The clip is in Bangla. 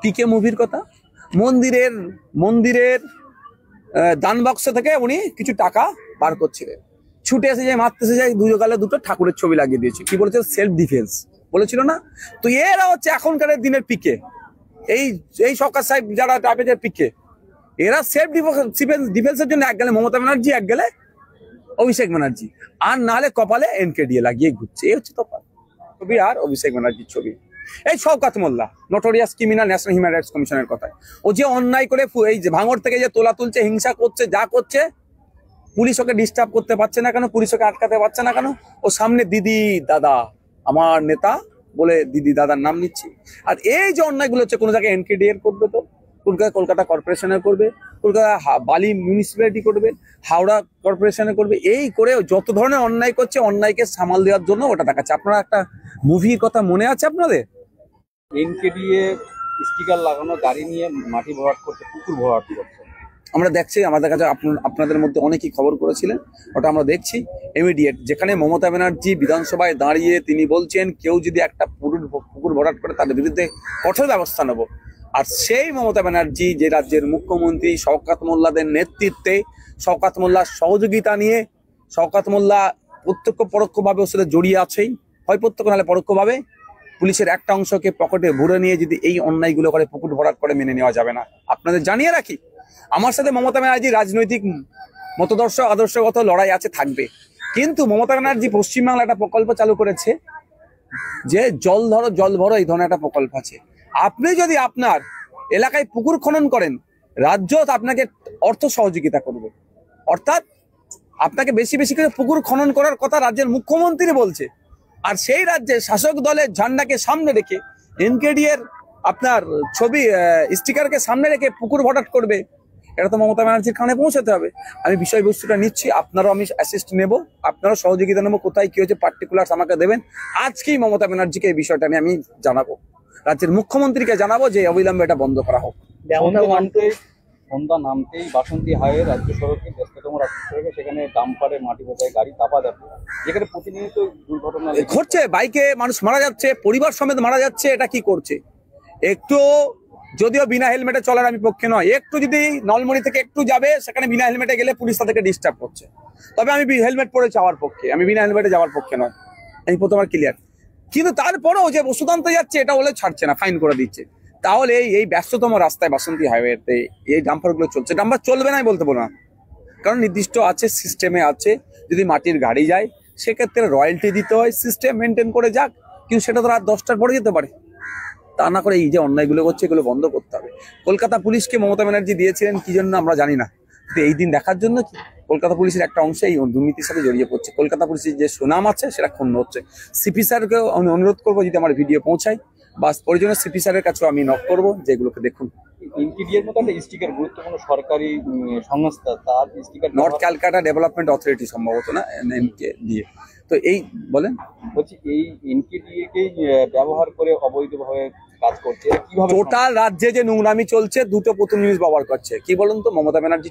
পিকে মুভির কথা। মন্দিরের মন্দিরের দান বাক্স থেকে উনি কিছু টাকা বার করছিলেন, ছুটে এসে যায়, মারতে এসে যায়, দুটো গালে দুটো ঠাকুরের ছবি লাগিয়ে দিয়েছে। কি বলেছে? সেলফ ডিফেন্স বলেছিল না? তো এরা হচ্ছে এখনকার দিনের পিকে, এই এই সরকার সাহেব যারা টাইপের পিকে, এরা সেলফ ডিফেন্সের জন্য এক গেলে মমতা ব্যানার্জি, এক গেলে অভিষেক ব্যানার্জি, আর নাহলে কপালে এনকেডিএ লাগিয়ে ঘুরছে। এই হচ্ছে তফাৎ ছবি আর অভিষেক ব্যানার্জির ছবি। এই Shaukat Molla notorious criminal, national human rights কমিশনের কথায় ও যে অন্যায় করে এই যে ভাঙড় থেকে যে তোলা তুলছে, হিংসা করছে, যা করছে, পুলিশ ওকে ডিস্টার্ব করতে পারছে না কেন? পুলিশ ওকে আটকাতে পারছে না কেন? ও সামনে দিদি দাদা আমার নেতা বলে দিদি দাদার নাম নিচ্ছি। আর এই যে অন্যায়গুলো হচ্ছে, কোনো জায়গায় এনকেডিএর করবে, তো কলকাতা কর্পোরেশনের করবে, কলকাতা বালি মিউনিসিপ্যালিটি করবে, হাওড়া কর্পোরেশনে করবে। এই করে যত ধরনের অন্যায় করছে, অন্যায়কে সামাল দেওয়ার জন্য ওটা দেখাচ্ছে। আপনারা একটা মুভির কথা মনে আছে আপনাদের? এনকেডিএ স্টিকার লাগানো গাড়ি নিয়ে মাটি ভরাট করছে, পুকুর ভরাট করছে। আমরা দেখছি, আমাদের কাছে আপনাদের মধ্যে অনেকেই খবর করেছিলেন, ওটা আমরা দেখছি। ইমিডিয়েট যেখানে মমতা ব্যানার্জি বিধানসভায় দাঁড়িয়ে তিনি বলছেন কেউ যদি একটা পুকুর ভরাট করে তাদের বিরুদ্ধে কঠোর ব্যবস্থা নেব। আর সেই মমতা ব্যানার্জি যে রাজ্যের মুখ্যমন্ত্রী, শওকত মোল্লাদের নেতৃত্বে, শওকত মোল্লার সহযোগিতা নিয়ে, শওকত মোল্লা প্রত্যক্ষ পরোক্ষভাবে ওর সাথে জড়িয়ে আছেই, হয় প্রত্যক্ষ নাহলে পরোক্ষভাবে, পুলিশের একটা অংশকে পকেটে ভরে নিয়ে যদি এই অন্যায়গুলো করে, পুকুর ভরাট করে, মেনে নেওয়া যাবে না। আপনাদের জানিয়ে রাখি, আমার সাথে মমতা ব্যানার্জি রাজনৈতিক মতদর্শ আদর্শগত লড়াই আছে, থাকবে। কিন্তু মমতা ব্যানার্জি পশ্চিমবাংলা একটা প্রকল্প চালু করেছে যে জল ধরো জল ভরো, এই ধরনের একটা প্রকল্প আছে। আপনি যদি আপনার এলাকায় পুকুর খনন করেন, রাজ্য আপনাকে অর্থ সহযোগিতা করবে। অর্থাৎ আপনাকে বেশি বেশি করে পুকুর খনন করার কথা রাজ্যের মুখ্যমন্ত্রী বলছে। আর সেই রাজ্যে শাসক দলের ঝান্ডাকে সামনে রেখে, এনকেডিএর আপনার ছবি স্টিকারকে সামনে রেখে পুকুর ভরাট করবে, এটা তো মমতা ব্যানার্জির কানে পৌঁছাতে হবে। আমি বিষয়বস্তুটা নিচ্ছি, আপনারাও আমি অ্যাসিস্ট নেব, আপনারাও সহযোগিতা নেবো। কোথায় কি হয়েছে পার্টিকুলার আমাকে দেবেন। আজকেই মমতা ব্যানার্জিকে এই বিষয়টা নিয়ে আমি জানাবো, রাজ্যের মুখ্যমন্ত্রীকে জানাবো যে অবিলম্বে এটা বন্ধ করা হোক। সন্ধ্যা নামতেই বাসন্তী হাইওয়ে রাজ্য সড়কে, ব্যস্ততম রাজ্য সড়কে, সেখানে ডাম্পারে মাটি বোঝাই গাড়ি চাপা যাচ্ছে, যেখানে প্রতিনিয়ত দুর্ঘটনা ঘটছে, বাইকে মানুষ মারা যাচ্ছে, পরিবার সমেত মারা যাচ্ছে। এটা কি করছে? একটু যদিও বিনা হেলমেটে চলার আমি পক্ষে নয়, একটু যদি নলমণি থেকে একটু যাবে, সেখানে বিনা হেলমেটে গেলে পুলিশ তাদেরকে ডিস্টার্ব করছে। তবে আমি হেলমেট পরে যাওয়ার পক্ষে, আমি বিনা হেলমেটে যাওয়ার পক্ষে নয়, এই প্রথমবার ক্লিয়ার। কিন্তু তারপরেও যে ওষুধ আনতে যাচ্ছে, এটা বলে ছাড়ছে না, ফাইন করে দিচ্ছে। তাহলে এই ব্যস্ততম রাস্তায় বাসন্তী হাইওয়েতে এই ডাম্পারগুলো চলছে। ডাম্পার চলবে না বলতে বলো না, কারণ নির্দিষ্ট আছে, সিস্টেমে আছে। যদি মাটির গাড়ি যায় সেক্ষেত্রে রয়্যালটি দিতে হয়, সিস্টেম মেনটেন করে যাক। কিন্তু সেটা তো রাত 10টার পরে যেতে পারে। তা না করে এই যে অন্যায়গুলো করছে, এগুলো বন্ধ করতে হবে। কলকাতা পুলিশকে মমতা ব্যানার্জি দিয়েছিলেন কি জন্য আমরা জানি না, কিন্তু এই দিন দেখার জন্য কি কলকাতা পুলিশের একটা অংশ এই দুর্নীতির সাথে জড়িয়ে পড়ছে। কলকাতা পুলিশের যে সুনাম আছে সেটা ক্ষুণ্ণ হচ্ছে। সিপি স্যারকে আমি অনুরোধ করবো যদি আমার ভিডিও পৌঁছায়, বা প্রয়োজনে সিপি স্যারের কাছেও আমি নক করবো যে এগুলোকে দেখুন। এনকেডিএর মতো একটা স্টিকার, গুরুত্বপূর্ণ সরকারি সংস্থা, তার sticker north Calcutta development authority সম্ভবত, না এনকে দিয়ে। তো এই বলেন হচ্ছে এই এনকেডিএ কে ব্যবহার করে অবৈধভাবে কাজ করছে, কিভাবে টোটাল রাজ্যে যে নোংরামি চলছে, দুটো প্রথম জিনিস ব্যবহার করছে। কি বলুন তো? মমতা ব্যানার্জি